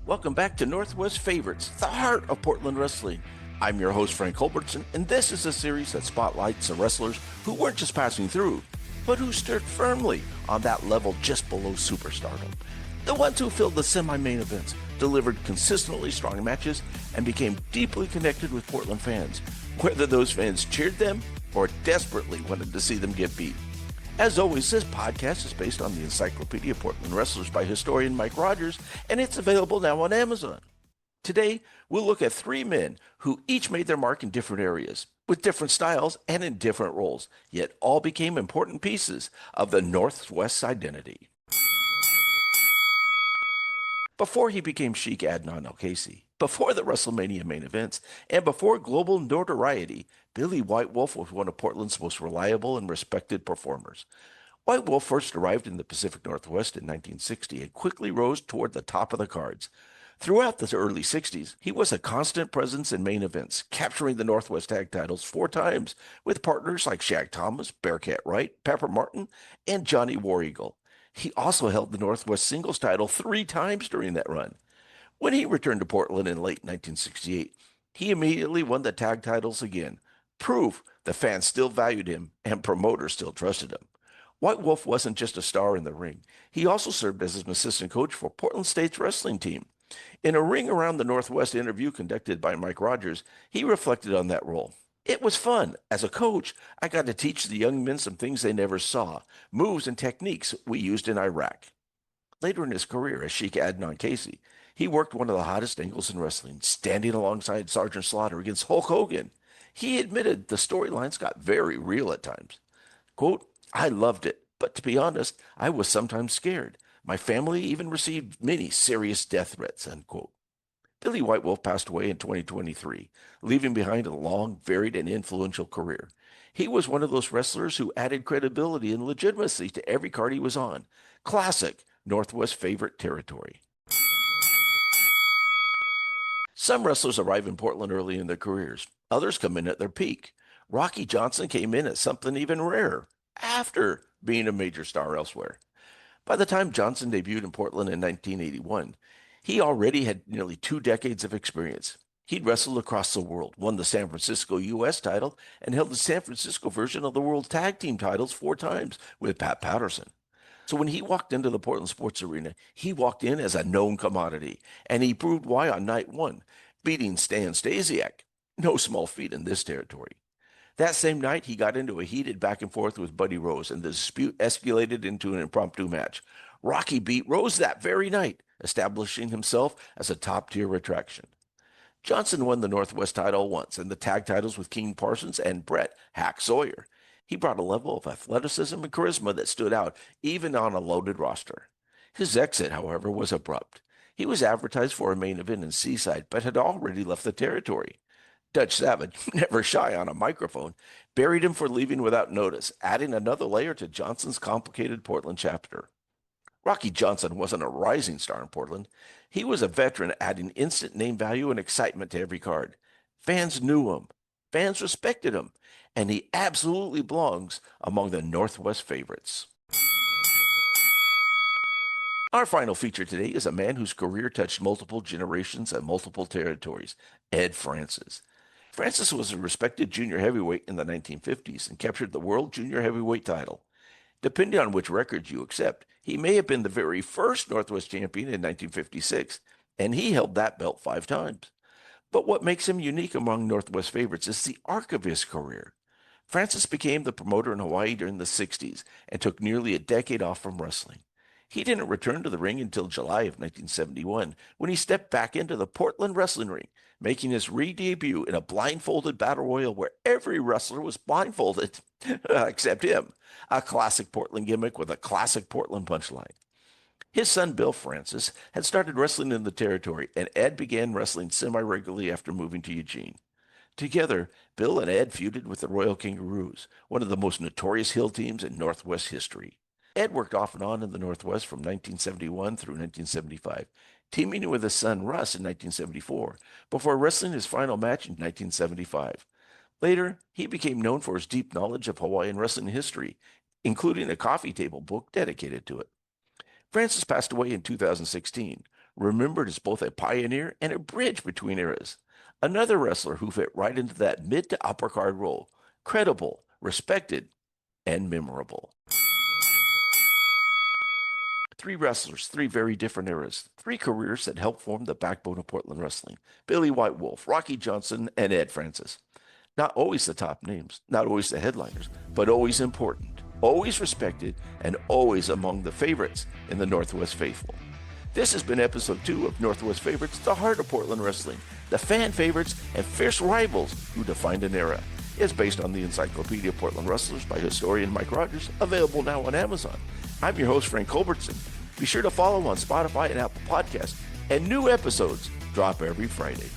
Welcome back to Northwest Favorites, the heart of Portland wrestling. I'm your host, Frank Culbertson, and this is a series that spotlights the wrestlers who weren't just passing through, but who stood firmly on that level just below superstardom. The ones who filled the semi-main events, delivered consistently strong matches, and became deeply connected with Portland fans, whether those fans cheered them or desperately wanted to see them get beat. As always, this podcast is based on the Encyclopedia of Portland Wrestlers by historian Mike Rogers, and it's available now on Amazon. Today, we'll look at three men who each made their mark in different areas, with different styles and in different roles, yet all became important pieces of the Northwest's identity. Before he became Sheik Adnan Al-Kaissey, before the WrestleMania main events, and before global notoriety, Billy White Wolf was one of Portland's most reliable and respected performers. White Wolf first arrived in the Pacific Northwest in 1960 and quickly rose toward the top of the cards. Throughout the early 60s, he was a constant presence in main events, capturing the Northwest Tag titles 4 times with partners like Shaq Thomas, Bearcat Wright, Pepper Martin, and Johnny War Eagle. He also held the Northwest Singles title 3 times during that run. When he returned to Portland in late 1968, he immediately won the tag titles again, proof the fans still valued him and promoters still trusted him. White Wolf wasn't just a star in the ring. He also served as an assistant coach for Portland State's wrestling team. In a Ring Around the Northwest interview conducted by Mike Rogers, he reflected on that role. It was fun. As a coach, I got to teach the young men some things they never saw, moves and techniques we used in Iraq. Later in his career as Sheik Adnan Al-Kaissey, he worked one of the hottest angles in wrestling, standing alongside Sergeant Slaughter against Hulk Hogan. He admitted the storylines got very real at times. Quote, "I loved it, but to be honest, I was sometimes scared. My family even received many serious death threats," unquote. Billy White Wolf passed away in 2023, leaving behind a long, varied, and influential career. He was one of those wrestlers who added credibility and legitimacy to every card he was on. Classic Northwest favorite territory. Some wrestlers arrive in Portland early in their careers. Others come in at their peak. Rocky Johnson came in at something even rarer, after being a major star elsewhere. By the time Johnson debuted in Portland in 1981, he already had nearly 2 decades of experience. He'd wrestled across the world, won the San Francisco U.S. title, and held the San Francisco version of the World Tag Team titles 4 times with Pat Patterson. So when he walked into the Portland Sports Arena, he walked in as a known commodity, and he proved why on night one, beating Stan Stasiak. No small feat in this territory. That same night, he got into a heated back and forth with Buddy Rose, and the dispute escalated into an impromptu match. Rocky beat Rose that very night, establishing himself as a top-tier attraction. Johnson won the Northwest title once and the tag titles with King Parsons and Brett Hack Sawyer. He brought a level of athleticism and charisma that stood out even on a loaded roster. His exit, however, was abrupt. He was advertised for a main event in Seaside, but had already left the territory. Dutch Savage, never shy on a microphone, buried him for leaving without notice, adding another layer to Johnson's complicated Portland chapter. Rocky Johnson wasn't a rising star in Portland. He was a veteran, adding instant name value and excitement to every card. Fans knew him. Fans respected him. And he absolutely belongs among the Northwest favorites. Our final feature today is a man whose career touched multiple generations and multiple territories, Ed Francis. Francis was a respected junior heavyweight in the 1950s and captured the world junior heavyweight title. Depending on which records you accept, he may have been the very first Northwest champion in 1956, and he held that belt 5 times. But what makes him unique among Northwest favorites is the arc of his career. Francis became the promoter in Hawaii during the 60s and took nearly a decade off from wrestling. He didn't return to the ring until July of 1971, when he stepped back into the Portland wrestling ring, making his re-debut in a blindfolded battle royal where every wrestler was blindfolded, except him, a classic Portland gimmick with a classic Portland punchline. His son, Bill Francis, had started wrestling in the territory, and Ed began wrestling semi-regularly after moving to Eugene. Together, Bill and Ed feuded with the Royal Kangaroos, one of the most notorious heel teams in Northwest history. Ed worked off and on in the Northwest from 1971 through 1975, teaming with his son Russ in 1974, before wrestling his final match in 1975. Later, he became known for his deep knowledge of Hawaiian wrestling history, including a coffee table book dedicated to it. Francis passed away in 2016. remembered as both a pioneer and a bridge between eras. Another wrestler who fit right into that mid to upper card role, credible, respected, and memorable. Three wrestlers, three very different eras, three careers that helped form the backbone of Portland wrestling. Billy White Wolf, Rocky Johnson, and Ed Francis. Not always the top names, not always the headliners, but always important, always respected, and always among the favorites in the Northwest faithful. This has been episode 2 of Northwest Favorites, the heart of Portland wrestling, the fan favorites and fierce rivals who defined an era. It's based on the Encyclopedia of Portland Wrestlers by historian Mike Rogers, available now on Amazon. I'm your host, Frank Culbertson. Be sure to follow on Spotify and Apple Podcasts, and new episodes drop every Friday.